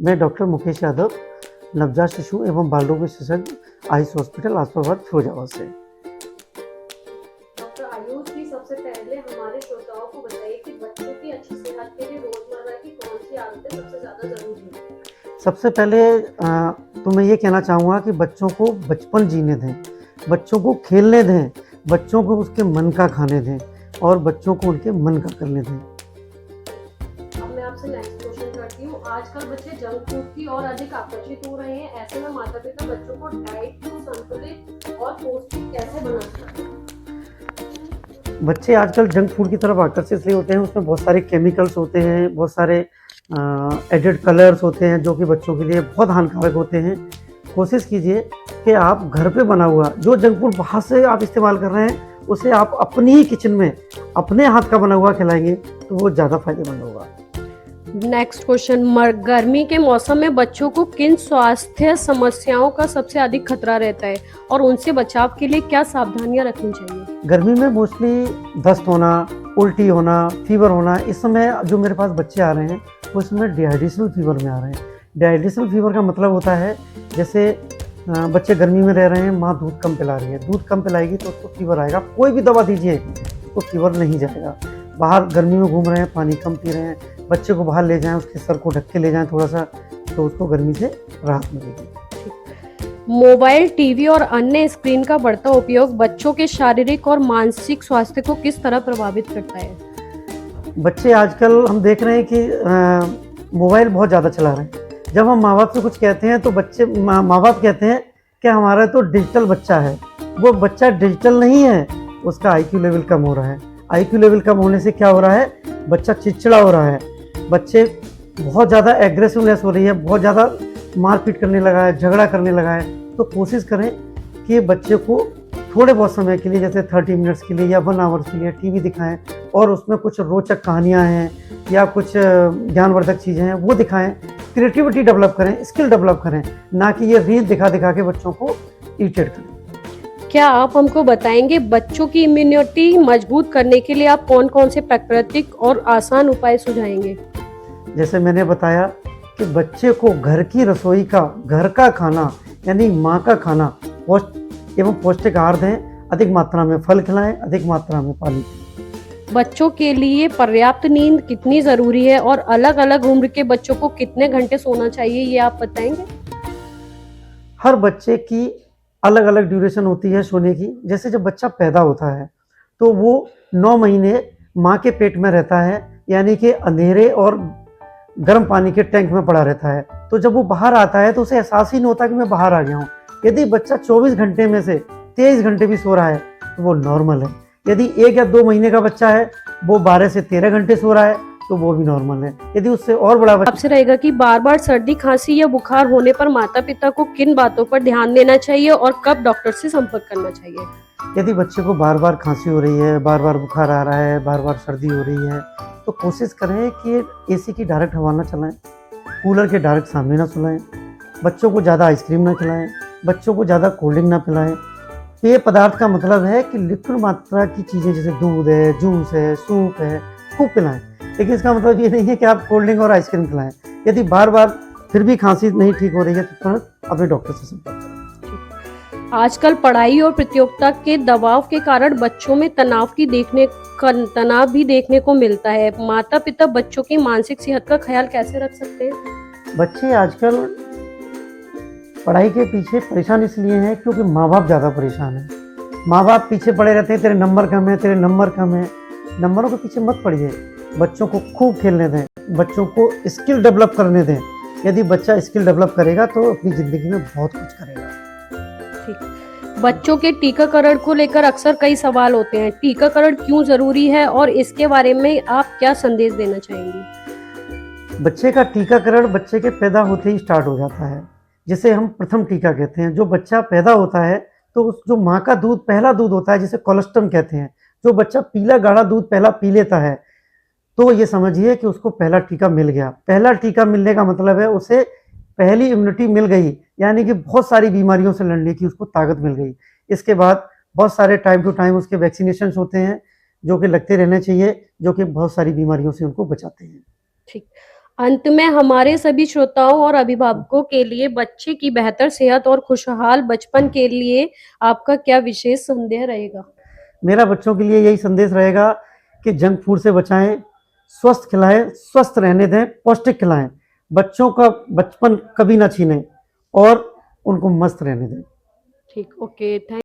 मैं डॉक्टर मुकेश यादव, नवजात शिशु एवं बाल रोग विशेषज्ञ, आयुष हॉस्पिटल आसफाबाद फिरोजाबाद से। डॉक्टर आयुष जी, सबसे पहले हमारे श्रोताओं को बताइए कि बच्चों की अच्छी सेहत के लिए रोजमर्रा की कौन सी आदतें सबसे ज्यादा जरूरी है। सबसे पहले तो मैं ये कहना चाहूँगा कि बच्चों को बचपन जीने दें, बच्चों को खेलने दें, बच्चों को उसके मन का खाने दें और बच्चों को उनके मन का करने दें। अब मैं आपसे नेक्स्ट क्वेश्चन करती हूँ। आजकल बच्चे जंक फूड की ओर अधिक आकर्षित हो रहे हैं। ऐसे में माता पिता बच्चों को डाइट को संतुलित और पौष्टिक कैसे बना सकते हैं? बच्चे आजकल जंक फूड की तरफ आकर्षित इसलिए होते हैं, उसमें बहुत सारे केमिकल्स होते हैं, बहुत सारे एडेड कलर्स होते हैं जो कि बच्चों के लिए बहुत हानिकारक होते हैं। कोशिश कीजिए कि आप घर पे बना हुआ जो जंक फूड बाहर से आप इस्तेमाल कर रहे हैं उसे आप अपनी ही किचन में अपने हाथ का बना हुआ खिलाएंगे तो वो ज़्यादा फायदेमंद होगा। नेक्स्ट क्वेश्चन, गर्मी के मौसम में बच्चों को किन स्वास्थ्य समस्याओं का सबसे अधिक खतरा रहता है और उनसे बचाव के लिए क्या सावधानियां रखनी चाहिए? गर्मी में मोस्टली दस्त होना, उल्टी होना, फीवर होना। इस समय जो मेरे पास बच्चे आ रहे हैं वो इस समय डिहाइड्रेशनल फीवर में आ रहे हैं। डिहाइड्रेशनल फीवर का मतलब होता है जैसे बच्चे गर्मी में रह रहे हैं, माँ दूध कम पिला रही है, दूध कम पिलाएगी तो उसको फीवर आएगा। कोई भी दवा दीजिए तो फीवर नहीं जाएगा। बाहर गर्मी में घूम रहे हैं, पानी कम पी रहे हैं, बच्चे को बाहर ले जाएं, उसके सर को ढक के ले जाएं थोड़ा सा, तो उसको गर्मी से राहत मिलेगी। मोबाइल, टीवी और अन्य स्क्रीन का बढ़ता उपयोग बच्चों के शारीरिक और मानसिक स्वास्थ्य को किस तरह प्रभावित करता है? बच्चे आजकल हम देख रहे हैं कि मोबाइल बहुत ज़्यादा चला रहे हैं। जब हम माँ बाप से कुछ कहते हैं तो बच्चे माँ बाप कहते हैं कि हमारा तो डिजिटल बच्चा है। वो बच्चा डिजिटल नहीं है, उसका आईक्यू लेवल कम हो रहा है। आईक्यू लेवल कम होने से क्या हो रहा है, बच्चा चिड़चिड़ा हो रहा है, बच्चे बहुत ज़्यादा एग्रेसिवनेस हो रही है, बहुत ज़्यादा मारपीट करने लगा है, झगड़ा करने लगा है। तो कोशिश करें कि बच्चे को थोड़े बहुत समय के लिए जैसे 30 मिनट्स के लिए या 1 आवर के लिए टीवी दिखाएं और उसमें कुछ रोचक कहानियां हैं या कुछ ज्ञानवर्धक चीज़ें हैं वो दिखाएं। क्रिएटिविटी डेवलप करें, स्किल डेवलप करें, ना कि ये रील दिखा दिखा के बच्चों को इरिटेट करें। क्या आप हमको बताएंगे बच्चों की इम्यूनिटी मजबूत करने के लिए आप कौन कौन से प्राकृतिक और आसान उपाय सुझाएंगे? जैसे मैंने बताया कि बच्चे को घर की रसोई का, घर का खाना यानी माँ का खाना एवं पौष्टिक आहार दें, अधिक मात्रा में फल खिलाएं, अधिक मात्रा में पानी पिएं। बच्चों के लिए पर्याप्त नींद कितनी जरूरी है और अलग अलग उम्र के बच्चों को कितने घंटे सोना चाहिए, ये आप बताएंगे? हर बच्चे की अलग अलग ड्यूरेशन होती है सोने की। जैसे जब बच्चा पैदा होता है तो वो 9 महीने माँ के पेट में रहता है, यानी कि अंधेरे और गर्म पानी के टैंक में पड़ा रहता है। तो जब वो बाहर आता है तो उसे एहसास ही नहीं होता कि मैं बाहर आ गया हूँ। यदि बच्चा 24 घंटे में से 23 घंटे भी सो रहा है तो वो नॉर्मल है। यदि 1 या 2 महीने का बच्चा है वो 12 से 13 घंटे सो रहा है तो वो भी नॉर्मल है। यदि उससे और बड़ा बच्चा आपसे रहेगा कि बार बार सर्दी, खांसी या बुखार होने पर माता पिता को किन बातों पर ध्यान देना चाहिए और कब डॉक्टर से संपर्क करना चाहिए? यदि बच्चे को बार बार खांसी हो रही है, बार बार बुखार आ रहा है, बार बार सर्दी हो रही है तो कोशिश करें कि एसी की डायरेक्ट हवा ना चलाएं, कूलर के डायरेक्ट सामने ना सुलाएं, बच्चों को ज़्यादा आइसक्रीम ना खिलाएं, बच्चों को ज़्यादा कोल्ड ड्रिंक ना पिलाएं। पेय पदार्थ का मतलब है कि लिक्विड मात्रा की चीज़ें जैसे दूध है, जूस है, सूप है, खूब पिलाएं। लेकिन इसका मतलब ये नहीं है कि आप कोल्ड ड्रिंक और आइसक्रीम खिलाएं। यदि बार बार फिर भी खांसी नहीं ठीक हो रही है तो तुरंत अपने डॉक्टर से संपर्क करें। आजकल पढ़ाई और प्रतियोगिता के दबाव के कारण बच्चों में तनाव भी देखने को मिलता है। माता पिता बच्चों की मानसिक सेहत का ख्याल कैसे रख सकते हैं? बच्चे आजकल पढ़ाई के पीछे परेशान इसलिए हैं क्योंकि माँ बाप ज़्यादा परेशान हैं। माँ बाप पीछे पड़े रहते हैं, तेरे नंबर कम है, तेरे नंबर कम है। नंबरों के पीछे मत पड़िए, बच्चों को खूब खेलने दें, बच्चों को स्किल डेवलप करने दें। यदि बच्चा स्किल डेवलप करेगा तो अपनी ज़िंदगी में बहुत कुछ करेगा। ठीक। बच्चों के टीकाकरण को लेकर अक्सर कई सवाल होते हैं। टीकाकरण क्यों जरूरी है और इसके बारे में आप क्या संदेश देना चाहेंगे? बच्चे का टीकाकरण बच्चे के पैदा होते ही स्टार्ट हो जाता है, जिसे हम प्रथम टीका कहते हैं। जो बच्चा पैदा होता है तो उस जो माँ का दूध पहला दूध होता है जिसे कोलोस्ट्रम कहते हैं, जो बच्चा पीला गाढ़ा दूध पहला पी लेता है तो ये समझिए कि उसको पहला टीका मिल गया। पहला टीका मिलने का मतलब है उसे पहली इम्यूनिटी मिल गई, यानी कि बहुत सारी बीमारियों से लड़ने की उसको ताकत मिल गई। इसके बाद बहुत सारे टाइम टू टाइम उसके वैक्सीनेशन होते हैं जो कि लगते रहने चाहिए, जो कि बहुत सारी बीमारियों से उनको बचाते हैं। ठीक। अंत में हमारे सभी श्रोताओं और अभिभावकों के लिए बच्चे की बेहतर सेहत और खुशहाल बचपन के लिए आपका क्या विशेष संदेह रहेगा? मेरा बच्चों के लिए यही संदेश रहेगा कि जंक फूड से बचाएं, स्वस्थ खिलाएं, स्वस्थ रहने दें, पौष्टिक खिलाएं, बच्चों का बचपन कभी ना छीनें और उनको मस्त रहने दें। ठीक, ओके, थैंक